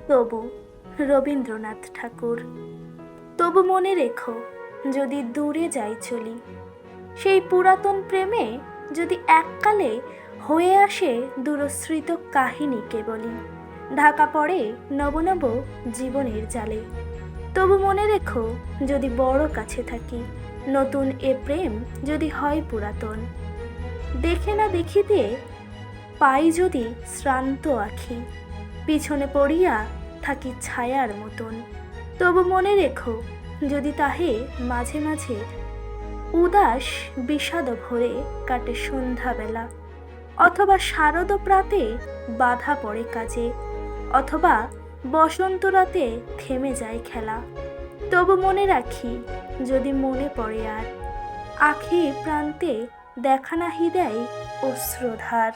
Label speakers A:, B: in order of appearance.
A: তবু, রবীন্দ্রনাথ ঠাকুর। তবু মনে রেখো, যদি দূরে যাই চলি, সেই পুরাতন প্রেমে যদি এককালে হয়ে আসে দূরস্মৃত কাহিনী কেবলই, ঢাকা পড়ে নব নব জীবনের জালে। তবু মনে রেখো, যদি বড় কাছে থাকি, নতুন এ প্রেম যদি হয় পুরাতন। দেখে না দেখিতে পাই যদি শ্রান্ত আখি, পিছনে পড়িয়া থাকি ছায়ার মতন। তবু মনে রেখো, যদি তাহে মাঝে মাঝে উদাস বিষাদ ভরে কাটে সন্ধ্যাবেলা, অথবা শারদ প্রাতে বাধা পড়ে কাজে, অথবা বসন্ত রাতে থেমে যায় খেলা। তবু মনে রাখি, যদি মনে পড়ে আর আখি প্রান্তে দেখা নাহি দেয় অশ্রুধার।